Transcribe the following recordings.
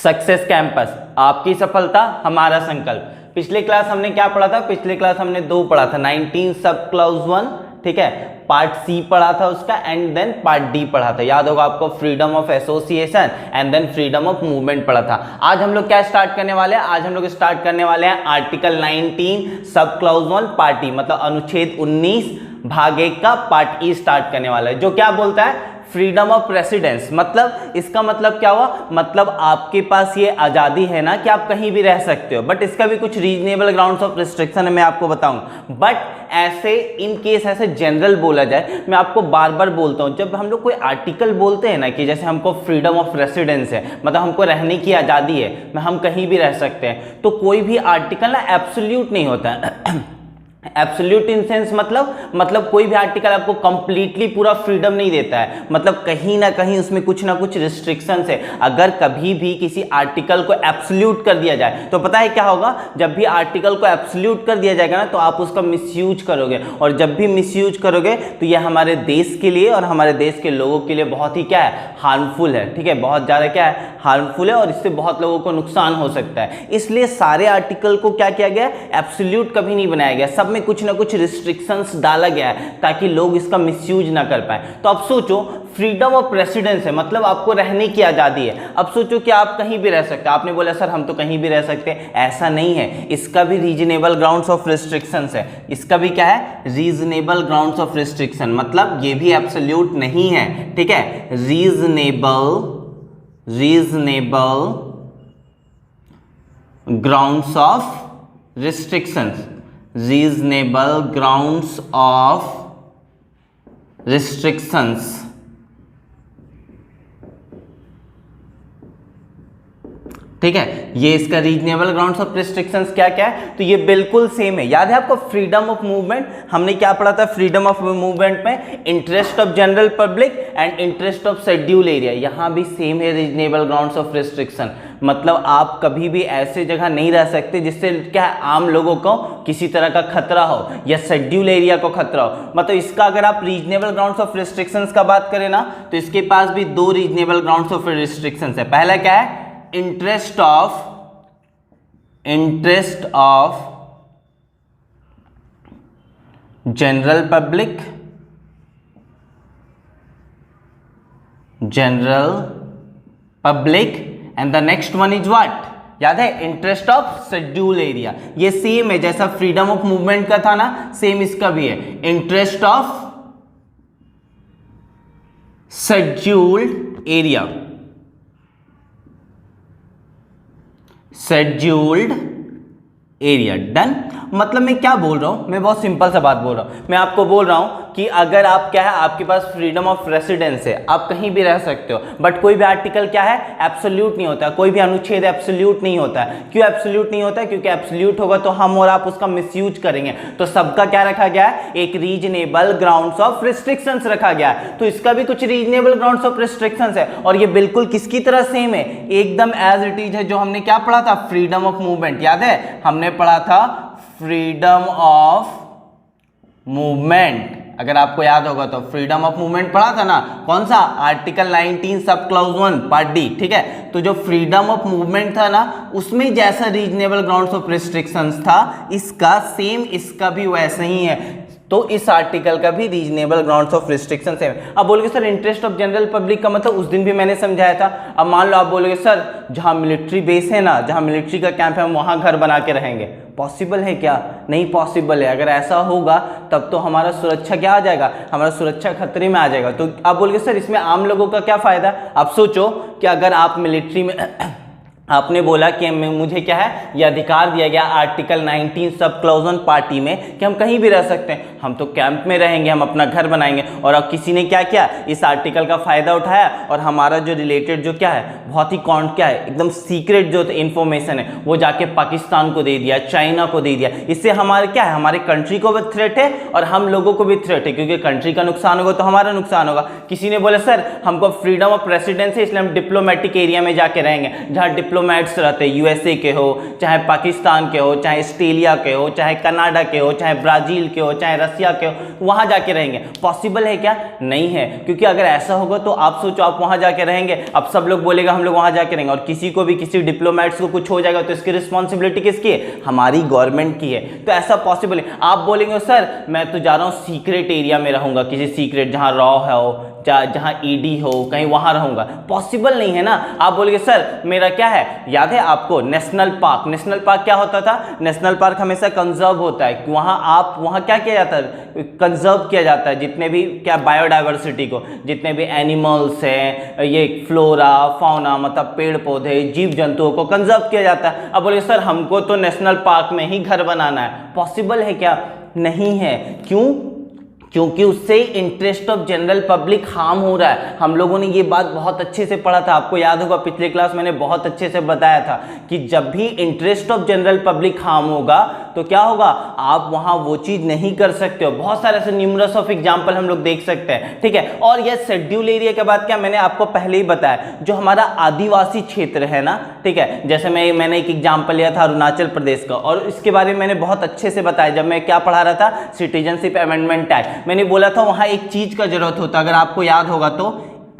Success campus, आपकी सफलता हमारा संकल्प। पिछले क्लास हमने क्या पढ़ा था? पिछले क्लास हमने 2 पढ़ा था, 19 सब क्लाउज 1, ठीक है, पार्ट सी पढ़ा था उसका, एंड देन पार्ट डी पढ़ा था। याद होगा आपको, freedom of association and then freedom of movement पढ़ा था। आज हम लोग क्या स्टार्ट करने वाले हैं? आज हम लोग स्टार्ट करने वाले हैं आर्टिकल 19 सब क्लाउज 1 पार्ट ई, मतलब अनुच्छेद 19 भाग 1 का पार्ट ई स्टार्ट करने वाला है, जो क्या बोलता है? Freedom of residence. मतलब इसका मतलब क्या हुआ? मतलब आपके पास ये आज़ादी है ना कि आप कहीं भी रह सकते हो, बट इसका भी कुछ रीजनेबल ग्राउंड्स ऑफ रिस्ट्रिक्शन है, मैं आपको बताऊंगा। बट ऐसे इन केस ऐसे जनरल बोला जाए, मैं आपको बार बार बोलता हूं, जब हम लोग कोई आर्टिकल बोलते हैं ना कि जैसे हमको फ्रीडम ऑफ रेसिडेंस है, मतलब हमको रहने की आज़ादी है, हम कहीं भी रह सकते हैं, तो कोई भी आर्टिकल ना एब्सोल्यूट नहीं होता है। एब्सोल्यूट इन सेंस मतलब कोई भी आर्टिकल आपको कंप्लीटली पूरा फ्रीडम नहीं देता है, मतलब कहीं ना कहीं उसमें कुछ ना कुछ रिस्ट्रिक्शंस है। अगर कभी भी किसी आर्टिकल को एब्सोल्यूट कर दिया जाए तो पता है क्या होगा? जब भी आर्टिकल को एब्सोल्यूट कर दिया जाएगा ना, तो आप उसका मिसयूज करोगे, और जब भी मिसयूज करोगे तो यह हमारे देश के लिए और हमारे देश के लोगों के लिए बहुत ही क्या है? हार्मफुल है, ठीक है, बहुत ज़्यादा क्या है? हार्मफुल है, और इससे बहुत लोगों को नुकसान हो सकता है। इसलिए सारे आर्टिकल को क्या किया गया? एब्सोल्यूट कभी नहीं बनाया गया, सब में कुछ ना कुछ रिस्ट्रिक्शंस डाला गया है ताकि लोग इसका मिसयूज ना कर पाए। तो अब सोचो, फ्रीडम ऑफ रेसिडेंस है, मतलब आपको रहने की आज़ादी है। अब सोचो कि आप कहीं भी रह सकते हैं। आपने बोला सर हम तो कहीं भी रह सकते हैं, ऐसा नहीं है, इसका भी रीजनेबल ग्राउंड्स ऑफ रिस्ट्रिक्शंस है। इसका भी क्या है? रीजनेबल ग्राउंड्स ऑफ रिस्ट्रिक्शन, मतलब ये भी एब्सोल्यूट नहीं है, ठीक है, reasonable grounds of restrictions, reasonable grounds of restrictions. ठीक है, ये इसका रीजनेबल ग्राउंड्स ऑफ रिस्ट्रिक्शंस क्या क्या है? तो ये बिल्कुल सेम है। याद है आपको फ्रीडम ऑफ मूवमेंट? हमने क्या पढ़ा था फ्रीडम ऑफ मूवमेंट में? Interest of general public and interest of schedule area. यहाँ भी सेम है रीजनेबल ग्राउंड्स ऑफ रिस्ट्रिक्शन, मतलब आप कभी भी ऐसे जगह नहीं रह सकते जिससे क्या आम लोगों को किसी तरह का खतरा हो या शेड्यूल एरिया को खतरा हो। मतलब इसका अगर आप रीजनेबल ग्राउंड्स ऑफ रिस्ट्रिक्शंस का बात करें ना, तो इसके पास भी 2 रीजनेबल ग्राउंड्स ऑफ रिस्ट्रिक्शंस है। पहला क्या है? Interest of general public and the next one is what? याद है? Interest of schedule area. ये सेम है जैसा फ्रीडम ऑफ मूवमेंट का था ना, सेम इसका भी है, interest of scheduled area, scheduled area. Done. मतलब मैं क्या बोल रहा हूं? मैं बहुत सिंपल सा बात बोल रहा हूं। मैं आपको बोल रहा हूं कि अगर आप क्या है, आपके पास फ्रीडम ऑफ रेसिडेंस है, आप कहीं भी रह सकते हो, बट कोई भी आर्टिकल क्या है? एब्सोल्यूट नहीं होता, कोई भी अनुच्छेद एब्सोल्यूट नहीं होता है। क्यों एब्सोल्यूट नहीं होता है? क्योंकि एब्सोल्यूट होगा तो हम और आप उसका मिसयूज करेंगे। तो सबका क्या रखा गया है? एक रीजनेबल ग्राउंड्स ऑफ रिस्ट्रिक्शंस रखा गया है। तो इसका भी कुछ रीजनेबल ग्राउंड्स ऑफ रिस्ट्रिक्शंस है, और ये बिल्कुल किसकी तरह सेम है? एकदम एज इट इज है जो हमने क्या पढ़ा था? Freedom of movement. याद है हमने पढ़ा था फ्रीडम ऑफ मूवमेंट, अगर आपको याद होगा तो फ्रीडम ऑफ मूवमेंट पढ़ा था ना, कौन सा? आर्टिकल 19 सब क्लाउज 1 पार्ट डी, ठीक है। तो जो फ्रीडम ऑफ मूवमेंट था ना, उसमें जैसा रीजनेबल ग्राउंड्स ऑफ रिस्ट्रिक्शंस था, इसका सेम इसका भी वैसा ही है। तो इस आर्टिकल का भी रीजनेबल ग्राउंड्स ऑफ रिस्ट्रिक्शन है। अब बोलोगे sir interest of general public का मतलब उस दिन भी मैंने समझाया था। अब मान लो आप बोलोगे सर जहां मिलिट्री बेस है ना, जहां मिलिट्री का कैंप है, हम वहां घर बना के रहेंगे। पॉसिबल है क्या? नहीं पॉसिबल है। अगर ऐसा होगा तब तो हमारा सुरक्षा क्या आ जाएगा? हमारा सुरक्षा खतरे में आ जाएगा। तो आप बोलोगे सर इसमें आम लोगों का क्या फायदा? आप सोचो कि अगर आप मिलिट्री में आपने बोला कि मुझे क्या है, ये अधिकार दिया गया आर्टिकल 19 सब क्लाउज 1 पार्टी में कि हम कहीं भी रह सकते हैं, हम तो कैंप में रहेंगे, हम अपना घर बनाएंगे। और अब किसी ने क्या किया? इस आर्टिकल का फायदा उठाया और हमारा जो रिलेटेड जो क्या है, बहुत ही क्या है, एकदम सीक्रेट जो इंफॉर्मेशन है, वो जाके पाकिस्तान को दे दिया, चाइना को दे दिया। इससे हमारे क्या है, हमारे कंट्री को भी थ्रेट है और हम लोगों को भी थ्रेट है, क्योंकि कंट्री का नुकसान होगा तो हमारा नुकसान होगा। किसी ने बोला सर हमको फ्रीडम ऑफ रेसिडेंस है इसलिए हम डिप्लोमेटिक एरिया में जाके रहेंगे, जहाँ डिप्लोमेट्स रहते हैं, यूएसए के हो, चाहे पाकिस्तान के हो, चाहे ऑस्ट्रेलिया के हो, चाहे कनाडा के हो, चाहे ब्राज़ील के हो, चाहे रसिया के हो, वहाँ जाके रहेंगे। पॉसिबल है क्या? नहीं है, क्योंकि अगर ऐसा होगा तो आप सोचो आप वहाँ जाके रहेंगे, अब सब लोग बोलेगा हम लोग वहाँ जाके रहेंगे, और किसी को भी किसी डिप्लोमेट्स को कुछ हो जाएगा तो इसकी रिस्पॉन्सिबिलिटी किसकी है? हमारी गवर्नमेंट की है। तो ऐसा पॉसिबल है। आप बोलेंगे सर मैं तो जा रहा हूँ सीक्रेट एरिया में रहूँगा, किसी सीक्रेट जहाँ रॉ है हो, जहाँ ईडी हो, कहीं वहाँ रहूँगा, पॉसिबल नहीं है ना। आप बोलेंगे सर मेरा क्या है, याद है आपको नेशनल पार्क, नेशनल पार्क क्या होता था? नेशनल पार्क हमेशा कंजर्व होता है, वहाँ आप वहाँ क्या किया जाता है? कंजर्व किया जाता है, जितने भी क्या बायोडाइवर्सिटी को, जितने भी एनिमल्स हैं, ये फ्लोरा फौना मतलब पेड़ पौधे जीव जंतुओं को कंजर्व किया जाता है। अब बोले सर हमको तो नेशनल पार्क में ही घर बनाना है, पॉसिबल है क्या? नहीं है। क्यों? क्योंकि उससे interest of general public harm हो रहा है। हम लोगों ने ये बात बहुत अच्छे से पढ़ा था, आपको याद होगा पिछले क्लास मैंने बहुत अच्छे से बताया था कि जब भी interest of general public harm होगा तो क्या होगा, आप वहां वो चीज नहीं कर सकते हो। बहुत सारे ऐसे न्यूमरस ऑफ एग्जांपल हम लोग देख सकते हैं, ठीक है। और ये शेड्यूल एरिया के बाद क्या मैंने आपको पहले ही बताया, जो हमारा आदिवासी क्षेत्र है ना, ठीक है, जैसे मैंने एक एग्जांपल लिया था अरुणाचल प्रदेश का, और इसके बारे में मैंने बहुत अच्छे से बताया जब मैं क्या पढ़ा रहा था, सिटीजनशिप अमेंडमेंट एक्ट। मैंने बोला था वहां एक चीज का जरूरत होता, अगर आपको याद होगा तो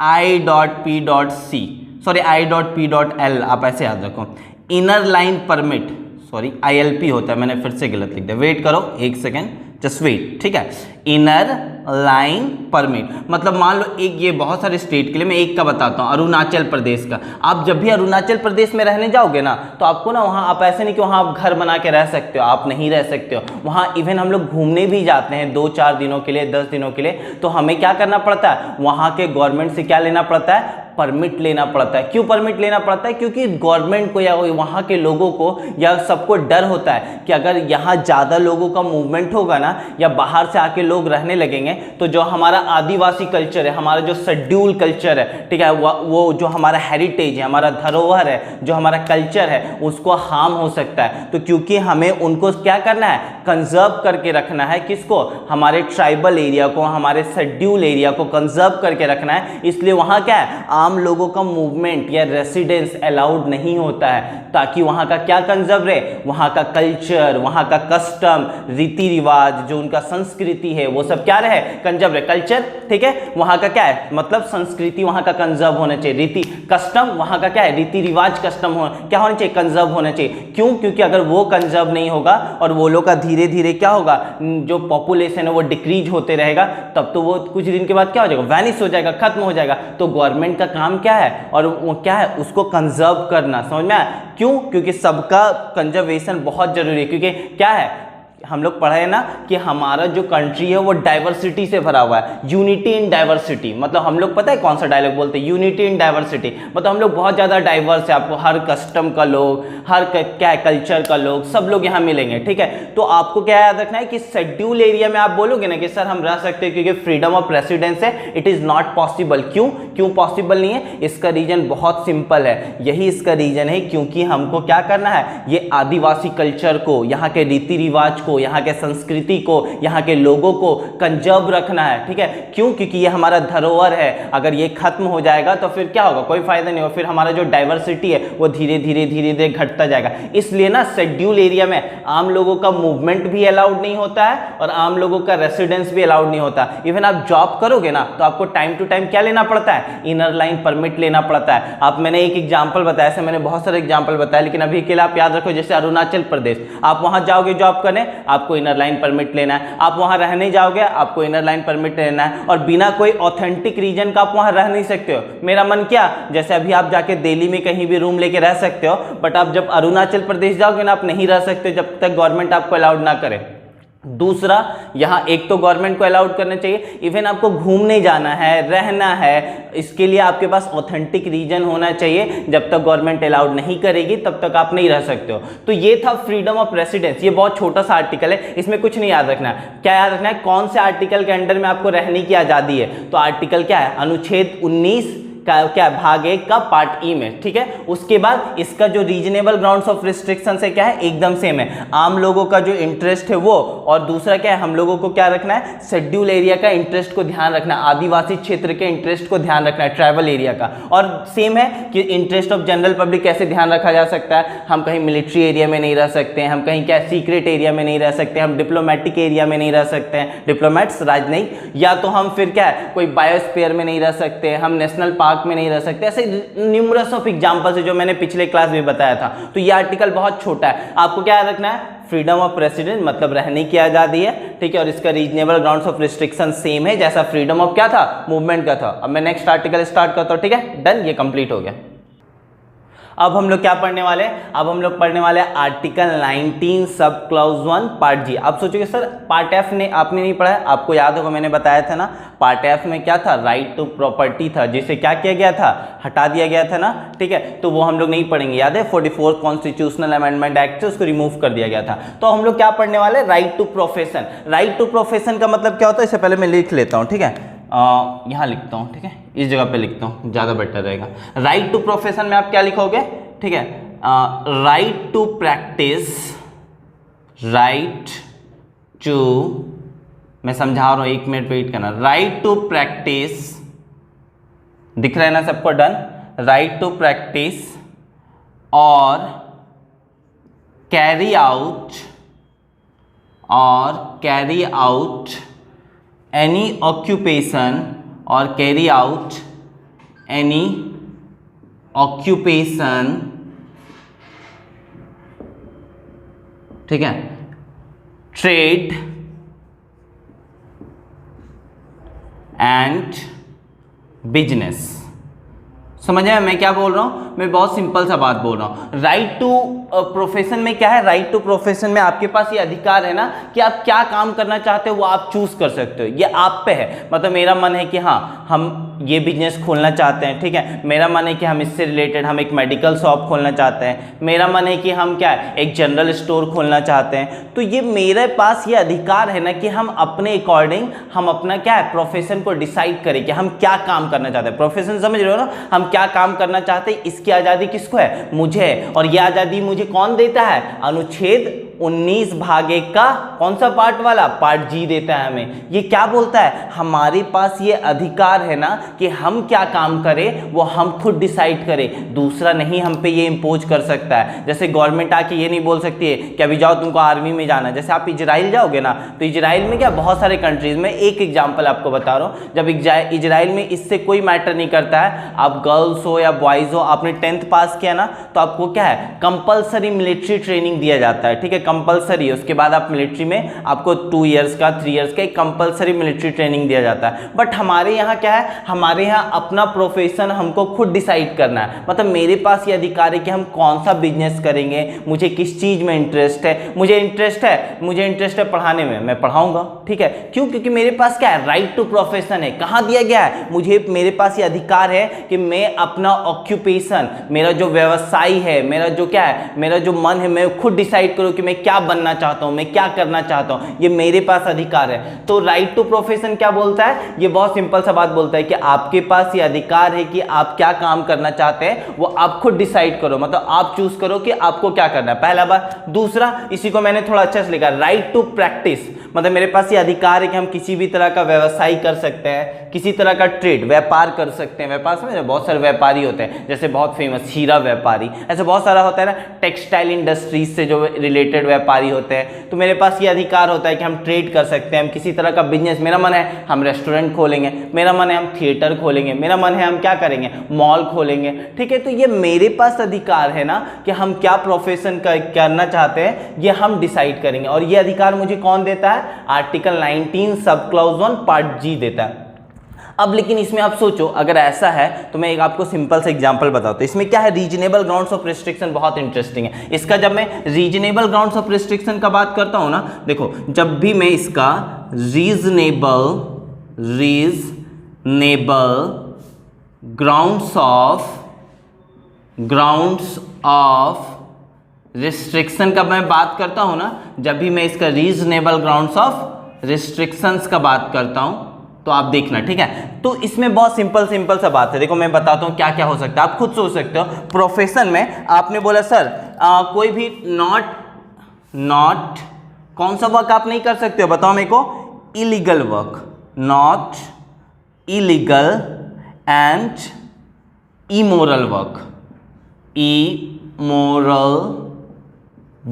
I.P.C, सॉरी I.P.L, आप ऐसे याद रखो, inner line permit, sorry ILP होता है, मैंने फिर से गलत लिख दिया, वेट करो एक सेकेंड, जस्ट वेट, ठीक है। इनर लाइन परमिट मतलब मान लो एक, ये बहुत सारे स्टेट के लिए मैं एक का बताता हूँ, अरुणाचल प्रदेश का। आप जब भी अरुणाचल प्रदेश में रहने जाओगे ना तो आपको ना वहाँ, आप ऐसे नहीं कि वहाँ आप घर बना के रह सकते हो, आप नहीं रह सकते हो वहाँ। इवन हम लोग घूमने भी जाते हैं 2-4 दिनों के लिए, 10 दिनों के लिए, तो हमें क्या करना पड़ता है, वहाँ के गवर्नमेंट से क्या लेना पड़ता है, परमिट लेना पड़ता है। क्यों परमिट लेना पड़ता है? क्योंकि गवर्नमेंट को या वहाँ के लोगों को या सबको डर होता है कि अगर यहाँ ज़्यादा लोगों का मूवमेंट होगा ना, या बाहर से आके लोग रहने लगेंगे, तो जो हमारा आदिवासी कल्चर है, हमारा जो शेड्यूल कल्चर है, ठीक है, वो जो हमारा हेरिटेज है, हमारा धरोहर है, जो हमारा कल्चर है, उसको हार्म हो सकता है। तो क्योंकि हमें उनको क्या करना है, कंजर्व करके रखना है, किसको, हमारे ट्राइबल एरिया को, हमारे शेड्यूल एरिया को कंजर्व करके रखना है, इसलिए वहाँ क्या है, आम लोगों का मूवमेंट या रेसिडेंस अलाउड नहीं होता है, ताकि वहाँ का क्या कंजर्व रहे, वहाँ का कल्चर, वहाँ का कस्टम, रीति रिवाज, जो उनका संस्कृति है, वो सब क्या रहे, कंजर्व रहे। कल्चर, ठीक है, वहाँ का क्या है, मतलब संस्कृति वहाँ का कंजर्व होना चाहिए, रीति कस्टम वहाँ का क्या है, रीति रिवाज कस्टम क्या होना चाहिए, कंजर्व होना चाहिए। क्यों? क्योंकि अगर वो कंजर्व नहीं होगा और वो लोग का धीरे धीरे क्या होगा, जो पॉपुलेशन है वो डिक्रीज होते रहेगा, तब तो वो कुछ दिन के बाद क्या हो जाएगा, वैनिश हो जाएगा, खत्म हो जाएगा। तो गवर्नमेंट का काम क्या है, और वो क्या है, उसको कंजर्व करना, समझ में आया? क्यों? क्योंकि सबका कंजर्वेशन बहुत जरूरी है। क्योंकि क्या है, हम लोग पढ़े ना कि हमारा जो कंट्री है वो डाइवर्सिटी से भरा हुआ है, यूनिटी इन डाइवर्सिटी। मतलब हम लोग पता है कौन सा डायलॉग बोलते हैं, यूनिटी इन डाइवर्सिटी, मतलब हम लोग बहुत ज़्यादा डाइवर्स है। आपको हर कस्टम का लोग, हर क्या है कल्चर का लोग, सब लोग यहाँ मिलेंगे, ठीक है। तो आपको क्या याद रखना है कि शेड्यूल एरिया में आप बोलोगे ना कि सर हम रह सकते हैं क्योंकि फ्रीडम ऑफ रेसिडेंस है, इट इज़ नॉट पॉसिबल। क्यों पॉसिबल नहीं है? इसका रीजन बहुत सिंपल है, यही इसका रीजन है, क्योंकि हमको क्या करना है, ये आदिवासी कल्चर को, यहाँ के रीति रिवाज को, यहाँ के संस्कृति को, यहाँ के लोगों को कंजर्व रखना है, ठीक है। क्यों? क्योंकि ये हमारा धरोहर है, अगर ये खत्म हो जाएगा तो फिर क्या होगा, कोई फायदा नहीं होगा, फिर हमारा जो डाइवर्सिटी है वो धीरे धीरे घटता जाएगा। इसलिए ना शेड्यूल एरिया में आम लोगों का मूवमेंट भी अलाउड नहीं होता है और आम लोगों का रेसिडेंस भी अलाउड नहीं होता। इवन आप जॉब करोगे ना तो आपको टाइम टू टाइम क्या लेना पड़ता है, इनर लाइन परमिट लेना पड़ता है। आप, मैंने एक एग्जाम्पल बताया, ऐसे मैंने बहुत सारे एग्जाम्पल बताया, लेकिन अभी के लिए आप याद रखो, जैसे अरुणाचल प्रदेश, आप वहां जाओगे जॉब करने, आपको इनर लाइन परमिट लेना है। आप वहां रहने जाओगे, आपको इनर लाइन परमिट लेना है, और बिना कोई ऑथेंटिक रीजन का आप वहां रह नहीं सकते हो। मेरा मन क्या, जैसे अभी आप जाके दिल्ली में कहीं भी रूम लेके रह सकते हो, बट आप जब अरुणाचल प्रदेश जाओगे ना, आप नहीं रह सकते जब तक गवर्नमेंट आपको अलाउड ना करे। दूसरा, यहाँ एक तो गवर्नमेंट को अलाउड करना चाहिए, इवन आपको घूमने जाना है, रहना है, इसके लिए आपके पास ऑथेंटिक रीजन होना चाहिए। जब तक गवर्नमेंट अलाउड नहीं करेगी तब तक आप नहीं रह सकते हो। तो ये था फ्रीडम ऑफ रेसिडेंस, ये बहुत छोटा सा आर्टिकल है, इसमें कुछ नहीं याद रखना है। क्या याद रखना है, कौन से आर्टिकल के अंडर में आपको रहने की आज़ादी है? तो आर्टिकल क्या है, अनुच्छेद 19 का क्या भाग 1 का पार्ट ई में, ठीक है। उसके बाद इसका जो रीजनेबल ग्राउंड्स ऑफ रिस्ट्रिक्शन है क्या है, एकदम सेम है, आम लोगों का जो इंटरेस्ट है वो, और दूसरा क्या है, हम लोगों को क्या रखना है, शेड्यूल एरिया का इंटरेस्ट को ध्यान रखना है, आदिवासी क्षेत्र के इंटरेस्ट को ध्यान रखना है, ट्राइबल एरिया का। और सेम है कि इंटरेस्ट ऑफ जनरल पब्लिक कैसे ध्यान रखा जा सकता है, हम कहीं मिलिट्री एरिया में नहीं रह सकते हैं, हम कहीं क्या सीक्रेट एरिया में नहीं रह सकते, हम डिप्लोमेटिक एरिया में नहीं रह सकते हैं, डिप्लोमेट्स राजनयिक, या तो हम फिर क्या है कोई बायोस्फीयर में नहीं रह सकते, हम नेशनल पार्क में नहीं रह सकते। ऐसे न्यूमरस ऑफ एग्जांपल्स है जो मैंने पिछले क्लास में बताया था। तो ये आर्टिकल बहुत छोटा है, आपको क्या रखना है, फ्रीडम ऑफ प्रेसिडेंट मतलब रहने की आजादी है, ठीक है, और इसका reasonable grounds of restriction same है जैसा फ्रीडम ऑफ क्या था, मूवमेंट का था। अब मैं नेक्स्ट आर्टिकल स्टार्ट करता हूं, ठीक है, डन, ये कंप्लीट हो गया। अब हम लोग क्या पढ़ने वाले हैं, अब हम लोग पढ़ने वाले हैं आर्टिकल 19 सब क्लॉज 1 पार्ट जी। आप सोचोगे सर पार्ट एफ ने आपने नहीं पढ़ा है, आपको याद होगा मैंने बताया था ना, पार्ट एफ में क्या था, राइट टू प्रॉपर्टी था, जिसे क्या किया गया था, हटा दिया गया था ना, ठीक है, तो वो हम लोग नहीं पढ़ेंगे, याद है 44 कॉन्स्टिट्यूशनल अमेंडमेंट एक्ट से उसको रिमूव कर दिया गया था। तो हम लोग क्या पढ़ने वाले, right to profession. Right to profession का मतलब क्या होता है, इससे पहले मैं लिख लेता हूँ, ठीक है, यहाँ लिखता हूँ, ठीक है, इस जगह पे लिखता हूँ, ज़्यादा बेटर रहेगा। राइट टू प्रोफेशन में आप क्या लिखोगे, ठीक है, right to practice, right to, मैं समझा रहा हूँ, 1 मिनट वेट करना, राइट टू प्रैक्टिस, दिख रहा है ना सबको, डन, राइट टू प्रैक्टिस और carry out any occupation or carry out any occupation, ठीक है, trade and business। समझ में मैं क्या बोल रहा हूँ, मैं बहुत सिंपल सा बात बोल रहा हूँ। राइट टू प्रोफेशन में क्या है, राइट टू प्रोफेशन में आपके पास ये अधिकार है ना कि आप क्या काम करना चाहते हो वो आप चूज कर सकते हो, ये आप पे है। मतलब मेरा मन है कि हाँ हम ये बिजनेस खोलना चाहते हैं, ठीक है, मेरा मन है कि हम इससे रिलेटेड हम एक मेडिकल शॉप खोलना चाहते हैं, मेरा मन है कि हम क्या है एक जनरल स्टोर खोलना चाहते हैं। तो ये मेरे पास ये अधिकार है ना कि हम अपने अकॉर्डिंग हम अपना क्या है प्रोफेशन को डिसाइड करें कि हम क्या काम करना चाहते हैं। प्रोफेशन समझ रहे हो ना, हम क्या काम करना चाहते हैं, इसकी आज़ादी किसको है, मुझे है। और ये आज़ादी मुझे कौन देता है, अनुच्छेद 19 भाग 1 का कौन सा पार्ट वाला, पार्ट जी देता है हमें। ये क्या बोलता है, हमारे पास ये अधिकार है ना कि हम क्या काम करें वो हम खुद डिसाइड करें, दूसरा नहीं हम पे ये इंपोज कर सकता है। जैसे गवर्नमेंट आके ये नहीं बोल सकती है कि अभी जाओ तुमको आर्मी में जाना। जैसे आप इजराइल जाओगे ना, तो इजराइल में क्या बहुत सारे कंट्रीज में, एक एग्जाम्पल आपको बता रहा हूँ, जब इजराइल में इससे कोई मैटर नहीं करता है, आप गर्ल्स हो या बॉयज़ हो, आपने 10th पास किया ना, तो आपको क्या है कंपलसरी मिलिट्री ट्रेनिंग दिया जाता है, ठीक है, कंपलसरी। उसके बाद आप मिलिट्री में आपको 2 इयर्स का 3 इयर्स का एक कंपलसरी मिलिट्री ट्रेनिंग दिया जाता है। बट हमारे यहाँ क्या है, हमारे यहाँ अपना प्रोफेशन हमको खुद डिसाइड करना है। मतलब मेरे पास ये अधिकार है कि हम कौन सा बिजनेस करेंगे, मुझे किस चीज़ में इंटरेस्ट है, मुझे इंटरेस्ट है पढ़ाने में, मैं पढ़ाऊंगा, ठीक है, क्यों, क्योंकि मेरे पास क्या है राइट टू प्रोफेशन है। कहाँ दिया गया है, मुझे मेरे पास ये अधिकार है कि मैं अपना ऑक्यूपेशन, मेरा जो व्यवसाय है, मेरा जो क्या है, मेरा जो मन है, मैं खुद डिसाइड करूँ कि मैं क्या बनना चाहता हूँ, मैं क्या करना चाहता हूँ, ये मेरे पास अधिकार है। तो राइट टू प्रोफेशन क्या बोलता है, ये बहुत सिंपल सा बात बोलता है कि आपके पास ये अधिकार है कि आप क्या काम करना चाहते हैं वो आप खुद डिसाइड करो, मतलब आप चूज करो कि आपको क्या करना है, पहला बात। दूसरा, इसी को मैंने थोड़ा अच्छा से लिखा, राइट टू प्रैक्टिस, मतलब मेरे पास ये अधिकार है कि हम किसी भी तरह का व्यवसाय कर सकते हैं, किसी तरह का ट्रेड, व्यापार कर सकते हैं। व्यापार में बहुत सारे व्यापारी होते हैं, जैसे बहुत फेमस हीरा व्यापारी, ऐसे बहुत सारा होता है ना, टेक्सटाइल इंडस्ट्रीज से जो रिलेटेड व्यापारी होते हैं। तो मेरे पास ये अधिकार होता है कि हम ट्रेड कर सकते हैं, हम किसी तरह का बिजनेस, मेरा मन है हम रेस्टोरेंट खोलेंगे, मेरा मन है हम थिएटर खोलेंगे, मेरा मन है हम क्या करेंगे, मॉल खोलेंगे, ठीक है। तो ये मेरे पास अधिकार है ना कि हम क्या प्रोफेशन करना चाहते हैं, ये हम डिसाइड करेंगे। और ये अधिकार मुझे कौन देता है, आर्टिकल 19 सब क्लॉज 1 पार्ट जी देता है। अब लेकिन इसमें आप सोचो, अगर ऐसा है तो मैं एक आपको सिंपल सा एग्जांपल बताता हूं। इसमें क्या है, रीजनेबल ग्राउंड्स ऑफ रिस्ट्रिक्शन बहुत इंटरेस्टिंग है। इसका जब मैं रीजनेबल ग्राउंड्स ऑफ रिस्ट्रिक्शन का बात करता हूं ना, देखो जब भी मैं इसका रीजनेबल ग्राउंड्स ऑफ रिस्ट्रिक्शन का मैं बात करता हूं ना, जब भी मैं इसका रीजनेबल ग्राउंड्स ऑफ रिस्ट्रिक्शंस का बात करता हूं, तो आप देखना, ठीक है। तो इसमें बहुत सिंपल सा बात है, देखो मैं बताता हूँ क्या क्या हो सकता है, आप खुद सोच सकते हो। प्रोफेशन में आपने बोला सर कोई भी नॉट कौन सा वर्क आप नहीं कर सकते हो, बताओ मेरे को, illegal work, not illegal and immoral work, immoral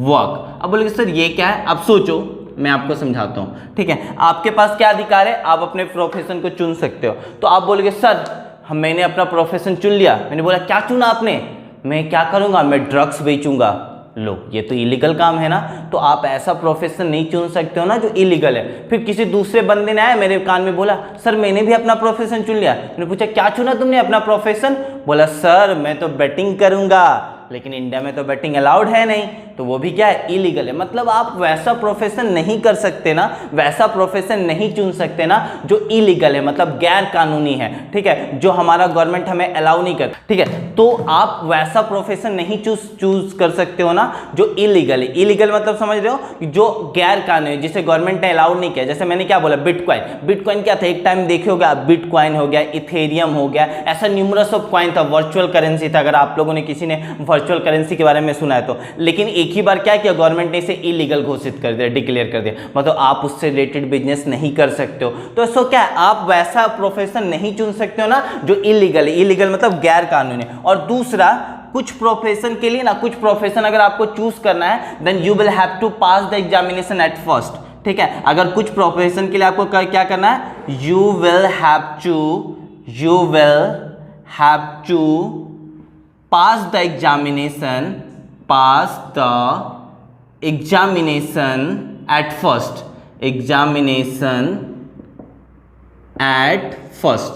work. अब बोलेंगे सर ये क्या है, अब सोचो मैं आपको समझाता हूं, ठीक है। आपके पास क्या अधिकार है, आप अपने प्रोफेशन को चुन सकते हो। तो आप बोलोगे सर मैंने अपना प्रोफेशन चुन लिया, मैंने बोला क्या चुना आपने, मैं क्या करूंगा, मैं ड्रग्स बेचूंगा। लो ये तो इलीगल काम है ना, तो आप ऐसा प्रोफेशन नहीं चुन सकते हो ना जो इलीगल है। फिर किसी दूसरे बंदे ने आया मेरे कान में बोला सर मैंने भी अपना प्रोफेशन चुन लिया। मैंने पूछा क्या चुना तुमने अपना प्रोफेशन, बोला सर मैं तो बैटिंग करूंगा, लेकिन इंडिया में तो बैटिंग अलाउड है नहीं, तो वो भी क्या है, इलीगल है। मतलब आप वैसा प्रोफेशन नहीं कर सकते ना, वैसा प्रोफेशन नहीं चुन सकते ना जो इलीगल है, मतलब गैर कानूनी है, ठीक है, जो हमारा गवर्नमेंट हमें अलाउ नहीं करता, ठीक है। तो आप वैसा प्रोफेशन नहीं चूज कर सकते हो ना जो इलीगल है। इलीगल मतलब समझ रहे हो, जो गैर कानूनी, जिसे गवर्नमेंट ने अलाउड नहीं किया। जैसे मैंने क्या बोला, बिटकॉइन, बिटकॉइन क्या था, एक टाइम देखे होगा, बिटकॉइन हो गया, इथेरियम हो गया, ऐसा न्यूमरस ऑफ कॉइन था, वर्चुअल करेंसी था, अगर आप लोगों ने किसी ने वर्चुअल करेंसी के बारे में सुना है तो। लेकिन एक ही बार क्या किया, गवर्नमेंट ने इसे इलीगल घोषित कर दिया, डिक्लेयर कर दिया, मतलब आप उससे रिलेटेड बिजनेस नहीं कर सकते हो। तो सो क्या है, आप वैसा प्रोफेशन नहीं चुन सकते हो ना जो इलीगल है। इलीगल मतलब गैर कानूनी। और दूसरा, कुछ प्रोफेशन के लिए ना, कुछ प्रोफेशन अगर आपको चूज करना है then you will have to pass the examination at first, ठीक है। अगर कुछ प्रोफेशन के लिए आपको क्या करना है, you will have to pass the examination at first,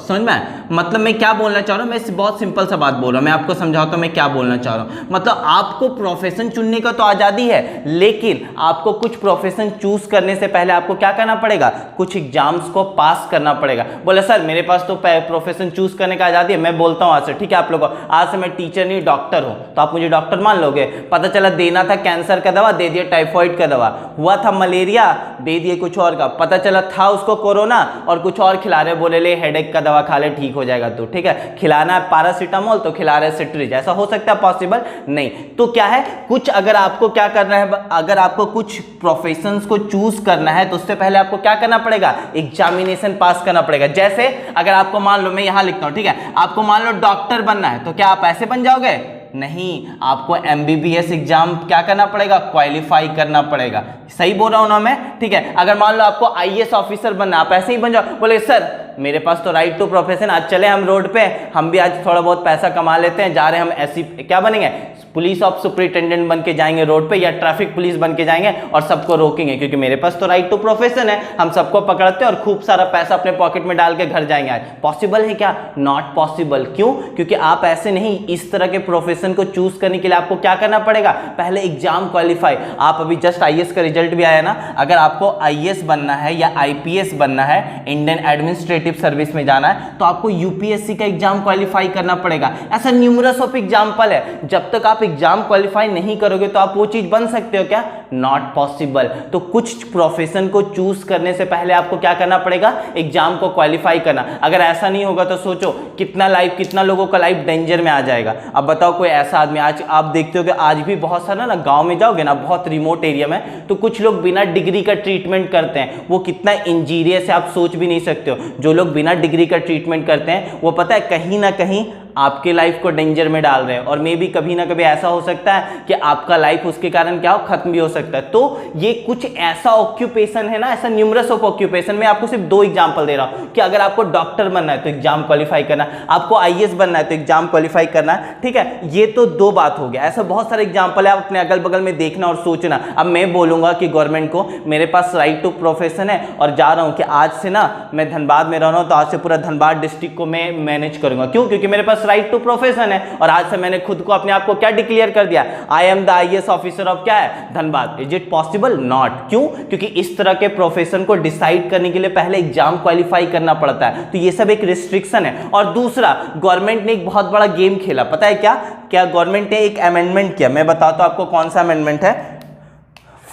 समझ में आया? मतलब मैं क्या बोलना चाह रहा हूँ, मैं बहुत सिंपल सा बात बोल रहा हूँ, मैं आपको समझाता हूँ मैं क्या बोलना चाह रहा हूँ। मतलब आपको प्रोफेशन चुनने का तो आज़ादी है, लेकिन आपको कुछ प्रोफेशन चूज करने से पहले आपको क्या करना पड़ेगा, कुछ एग्जाम्स को पास करना पड़ेगा। बोले सर मेरे पास तो प्रोफेशन चूज करने का आज़ादी है, मैं बोलता हूँ आज से, ठीक है, आप लोगों को आज से मैं टीचर नहीं डॉक्टर हूँ, तो आप मुझे डॉक्टर मान लोगे। पता चला देना था कैंसर का दवा, दे दिया टाइफाइड का दवा, हुआ था मलेरिया, दे दिए कुछ और का, पता चला था उसको कोरोना और कुछ और खिला रहे, बोले ले हेडेक का दवा खा ले ठीक हो जाएगा, तो ठीक है, खिलाना है पैरासीटामोल तो खिला रहे सिट्रिज, ऐसा हो सकता है पॉसिबल नहीं। तो क्या है, कुछ अगर आपको क्या करना है, अगर आपको कुछ प्रोफेशंस को चूज करना है तो उससे पहले आपको क्या करना पड़ेगा, एग्जामिनेशन पास करना पड़ेगा। जैसे अगर आपको मान लो, मैं यहां लिखता हूं, ठीक है, आपको मान लो डॉक्टर बनना है, तो क्या आप ऐसे बन जाओगे, नहीं, आपको MBBS एग्जाम क्या करना पड़ेगा, क्वालिफाई करना पड़ेगा। सही बोल रहा हूं ना मैं, ठीक है। अगर मान लो आपको IAS ऑफिसर बनना, आप ऐसे ही बन जाओ, बोले सर मेरे पास तो राइट टू प्रोफेशन, आज चले हम रोड पे, हम भी आज थोड़ा बहुत पैसा कमा लेते हैं, जा रहे हैं हम ऐसी क्या बनेंगे, पुलिस ऑफ सुपरिटेंडेंट बन के जाएंगे रोड पे, या ट्रैफिक पुलिस बन के जाएंगे और सबको रोकेंगे, क्योंकि मेरे पास तो राइट टू प्रोफेशन है, हम सबको पकड़ते हैं और खूब सारा पैसा अपने पॉकेट में डाल के घर जाएंगे। आज पॉसिबल है क्या, नॉट पॉसिबल। क्यों, क्योंकि आप ऐसे नहीं, इस तरह के प्रोफेशन को चूज करने के लिए आपको क्या करना पड़ेगा, पहले एग्जाम क्वालिफाई। आप अभी जस्ट IAS का रिजल्ट भी आया ना, अगर आपको IAS बनना है या IPS बनना है, इंडियन एडमिनिस्ट्रेटिव सर्विस में जाना है, तो आपको UPSC का एग्जाम क्वालिफाई करना पड़ेगा। ऐसा न्यूमरस ऑफ एग्जाम्पल है, जब तक आप एग्जाम क्वालिफाई नहीं करोगे तो आप वो चीज बन सकते हो क्या, नॉट पॉसिबल। तो कुछ प्रोफेशन को चूज करने से पहले आपको क्या करना पड़ेगा, एग्जाम को क्वालिफाई करना। अगर ऐसा नहीं होगा तो सोचो कितना लोगों का लाइफ डेंजर में आ जाएगा। अब बताओ कोई ऐसा आदमी, आज आप देखते हो कि आज भी बहुत सारा ना, गांव में जाओगे ना, बहुत रिमोट एरिया में, तो कुछ लोग बिना डिग्री का ट्रीटमेंट करते हैं, वो कितना इंजीरियस है आप सोच भी नहीं सकते हो। जो लोग बिना डिग्री का ट्रीटमेंट करते हैं वो पता है कहीं ना कहीं आपके लाइफ को डेंजर में डाल रहे हैं, और मे भी कभी ना कभी ऐसा हो सकता है कि आपका लाइफ उसके कारण क्या हो, खत्म भी हो सकता है। तो ये कुछ ऐसा ऑक्यूपेशन है ना, ऐसा न्यूमरस ऑफ ऑक्यूपेशन, मैं आपको सिर्फ 2 एग्जांपल दे रहा हूं कि अगर आपको डॉक्टर बनना है तो एग्जाम क्वालिफाई करना, आपको IAS बनना है तो एग्जाम क्वालिफाई करना है, ठीक है। ये तो 2 बात हो गया, ऐसा बहुत सारे एग्जाम्पल है, आप अपने अगल बगल में देखना और सोचना। अब मैं बोलूंगा कि गवर्नमेंट को मेरे पास राइट टू प्रोफेशन है और जा रहा हूं कि आज से ना मैं धनबाद में रह रहा हूं, तो आज से पूरा धनबाद डिस्ट्रिक्ट को मैं मैनेज करूंगा। क्यों, क्योंकि मेरे पास राइट टू प्रोफेशन है, और आज से मैंने खुद को अपने आप को क्या डिक्लेयर कर दिया, I am the IAS officer of क्या है, Dhanbad. Is it possible, not. क्यों, क्योंकि इस तरह के प्रोफेशन को डिसाइड करने के लिए पहले एग्जाम क्वालिफाई करना पड़ता है, तो ये सब एक रिस्ट्रिक्शन है। और दूसरा, गवर्नमेंट ने एक बहुत बड़ा गेम खेला, पता है क्या, गवर्नमेंट ने एक अमेंडमेंट किया, मैं बताता हूं आपको कौन सा अमेंडमेंट है,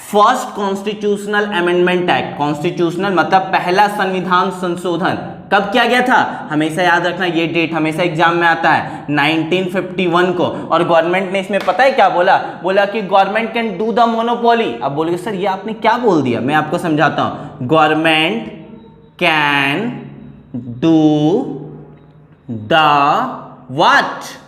first constitutional amendment act. Constitutional मतलब पहला संविधान संशोधन, कब किया गया था, हमेशा याद रखना ये डेट हमेशा एग्जाम में आता है 1951 को। और गवर्नमेंट ने इसमें पता है क्या बोला, बोला कि government can do the monopoly. अब बोलोगे सर ये आपने क्या बोल दिया, मैं आपको समझाता हूं। Government can do the what,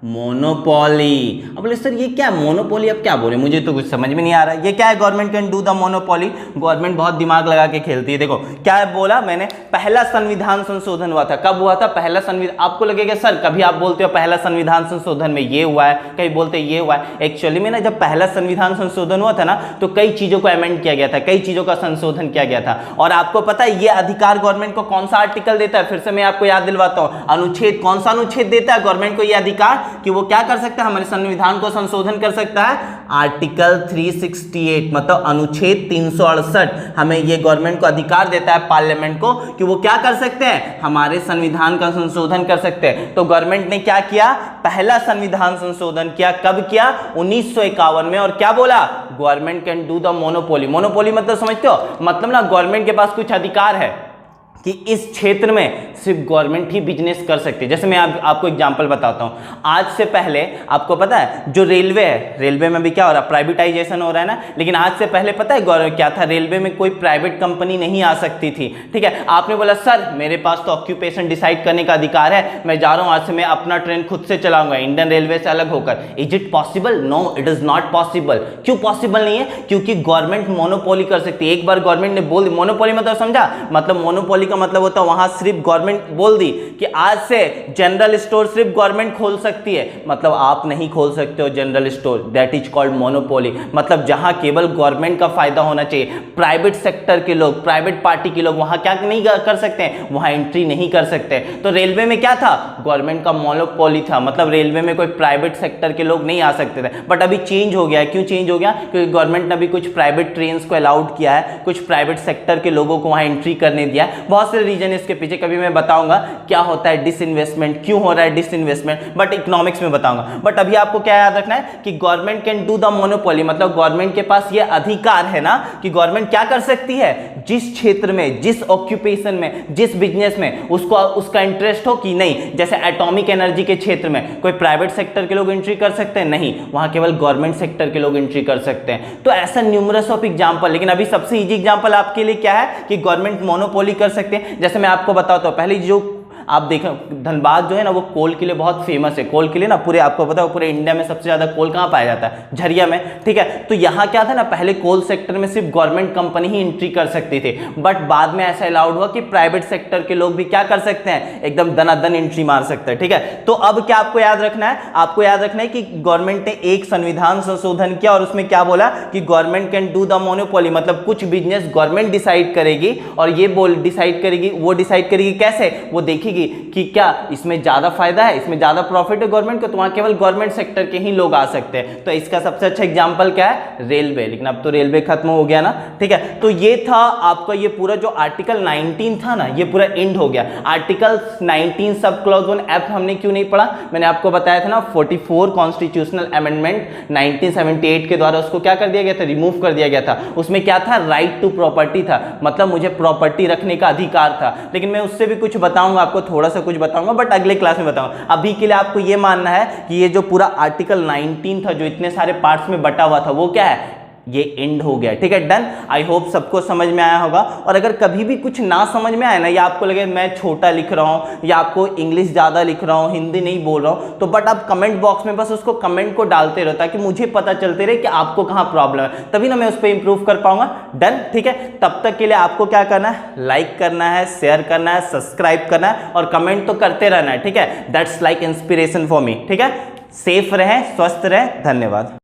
monopoly. अब बोले सर ये क्या मोनोपोली, अब क्या बोले, मुझे तो कुछ समझ में नहीं आ रहा है ये क्या है। Government can do the monopoly, government बहुत दिमाग लगा के खेलती है। देखो क्या बोला मैंने, पहला संविधान संशोधन हुआ था, कब हुआ था पहला संविधान। आपको लगेगा सर कभी आप बोलते हो पहला संविधान संशोधन में ये हुआ है, कहीं बोलते ये हुआ है। एक्चुअली में ना जब पहला संविधान संशोधन हुआ था ना तो कई चीजों को अमेंड किया गया था, कई चीजों का संशोधन किया गया था। और आपको पता है ये अधिकार गवर्नमेंट को कौन सा आर्टिकल देता है, फिर से मैं आपको याद दिलवाता हूं। अनुच्छेद, कौन सा अनुच्छेद देता है गवर्नमेंट को ये अधिकार कि वो क्या कर सकता है, हमारे संविधान को संशोधन कर सकता है। आर्टिकल 368 मतलब अनुच्छेद 368 हमें ये गवर्नमेंट को अधिकार देता है पार्लियामेंट को कि वो क्या कर सकते हैं, हमारे संविधान का संशोधन कर सकते हैं। तो गवर्नमेंट ने क्या किया, पहला संविधान संशोधन किया, कब किया 1951 में। और क्या बोला, government can do the monopoly. Monopoly मतलब समझते हो, मतलब ना गवर्नमेंट के पास कुछ अधिकार है कि इस क्षेत्र में सिर्फ गवर्नमेंट ही बिजनेस कर सकती है। जैसे मैं आपको एग्जांपल बताता हूं। आज से पहले आपको पता है जो रेलवे है, रेलवे में भी क्या हो रहा है, प्राइवेटाइजेशन हो रहा है ना। लेकिन आज से पहले पता है क्या था, रेलवे में कोई प्राइवेट कंपनी नहीं आ सकती थी। ठीक है, आपने बोला सर मेरे पास तो ऑक्यूपेशन डिसाइड करने का अधिकार है, मैं जा रहा हूं आज से मैं अपना ट्रेन खुद से चलाऊंगा इंडियन रेलवे से अलग होकर। Is it possible? No, it is not possible. क्यों पॉसिबल नहीं है? क्योंकि गवर्नमेंट मोनोपोली कर सकती है। एक बार गवर्नमेंट ने बोल दी, मोनोपोली मतलब समझा, मतलब मोनोपोली का मतलब होता है वहां सिर्फ गवर्नमेंट बोल दी कि आज से जनरल स्टोर सिर्फ गवर्नमेंट खोल सकती है, मतलब आप नहीं खोल सकते हो general store. That is called monopoly. मतलब जहां केवल गवर्नमेंट का फायदा होना चाहिए, प्राइवेट सेक्टर के लोग, प्राइवेट पार्टी के लोग वहां क्या नहीं कर सकते हैं, वहां एंट्री नहीं कर सकते। तो रेलवे में क्या था, गवर्नमेंट का मोनोपोली था, मतलब रेलवे में कोई प्राइवेट सेक्टर के लोग नहीं आ सकते थे। बट अभी चेंज हो गया है। क्यों चेंज हो गया? क्योंकि गवर्नमेंट ने अभी कुछ प्राइवेट ट्रेन को अलाउड किया है, कुछ प्राइवेट सेक्टर के लोगों को वहां एंट्री करने दिया है। बहुत से रीजन इसके पीछे, कभी मैं बताऊंगा क्या होता है डिसइन्वेस्टमेंट, क्यों हो रहा है डिसइन्वेस्टमेंट, बट इकोनॉमिक्स में बताऊंगा। बट अभी आपको क्या याद रखना है कि government can do the monopoly, मतलब गवर्नमेंट के पास यह अधिकार है ना कि गवर्नमेंट क्या कर सकती है, जिस क्षेत्र में, जिस ऑक्यूपेशन में, जिस बिजनेस में उसको उसका इंटरेस्ट हो कि नहीं। जैसे एटॉमिक एनर्जी के क्षेत्र में कोई प्राइवेट सेक्टर के लोग एंट्री कर सकते हैं? नहीं, वहां केवल गवर्नमेंट सेक्टर के लोग एंट्री कर सकते हैं। तो ऐसा न्यूमरस ऑफ एग्जांपल, लेकिन अभी सबसे इजी एग्जांपल आपके लिए क्या है कि गवर्नमेंट मोनोपोली कर सकते हैं। जैसे मैं आपको बताता हूं, पहले जो आप देखें धनबाद जो है ना वो कोल के लिए बहुत फेमस है। कोल के लिए ना पूरे, आपको पता है पूरे इंडिया में सबसे ज्यादा कोल कहां पाया जाता है, झरिया में। ठीक है, तो यहां क्या था ना, पहले कोल सेक्टर में सिर्फ गवर्नमेंट कंपनी ही एंट्री कर सकती थी। बट बाद में ऐसा अलाउड हुआ कि प्राइवेट सेक्टर के लोग भी क्या कर सकते हैं, एकदम दनादन एंट्री मार सकते हैं। ठीक है, तो अब क्या आपको याद रखना है, आपको याद रखना है कि गवर्नमेंट ने एक संविधान संशोधन किया और उसमें क्या बोला कि government can do the monopoly, मतलब कुछ बिजनेस गवर्नमेंट डिसाइड करेगी। और ये डिसाइड करेगी, वो डिसाइड करेगी कैसे, वो देखेगी कि क्या इसमें ज्यादा फायदा है, इसमें ज्यादा प्रॉफिट है गवर्नमेंट को, तो वहां केवल गवर्नमेंट सेक्टर के ही लोग आ सकते हैं। तो इसका सबसे अच्छा एग्जांपल क्या है, रेलवे। लेकिन अब तो रेलवे खत्म हो गया ना। ठीक है, तो ये था आपका ये पूरा जो आर्टिकल 19 था ना, ये पूरा एंड हो गया। आर्टिकल 19 सब क्लॉज 1F हमने क्यों नहीं पढ़ा, मैंने आपको बताया था ना 44 कॉन्स्टिट्यूशनल अमेंडमेंट 1978 के द्वारा उसको क्या कर दिया गया था, रिमूव कर दिया गया था। उसमें क्या था, राइट टू प्रॉपर्टी था, मतलब मुझे प्रॉपर्टी रखने का अधिकार था। लेकिन मैं उससे भी कुछ बताऊंगा आपको, थोड़ा सा कुछ बताऊंगा, बट अगले क्लास में बताऊंगा। अभी के लिए आपको यह मानना है कि ये जो पूरा आर्टिकल 19 था, जो इतने सारे पार्ट्स में बटा हुआ था, वो क्या है, ये एंड हो गया। ठीक है, डन। आई होप सबको समझ में आया होगा। और अगर कभी भी कुछ ना समझ में आए ना, या आपको लगे मैं छोटा लिख रहा हूं या आपको इंग्लिश ज्यादा लिख रहा हूं, हिंदी नहीं बोल रहा हूं, तो बट आप कमेंट बॉक्स में बस उसको कमेंट को डालते रहो, ताकि मुझे पता चलते रहे कि आपको कहां प्रॉब्लम है, तभी ना मैं उस पर इंप्रूव कर पाऊंगा। डन। ठीक है, तब तक के लिए आपको क्या करना है, लाइक करना है, शेयर करना है, सब्सक्राइब करना है और कमेंट तो करते रहना है। ठीक है, that's like inspiration for me. ठीक है, सेफ रहें, स्वस्थ रहें, धन्यवाद।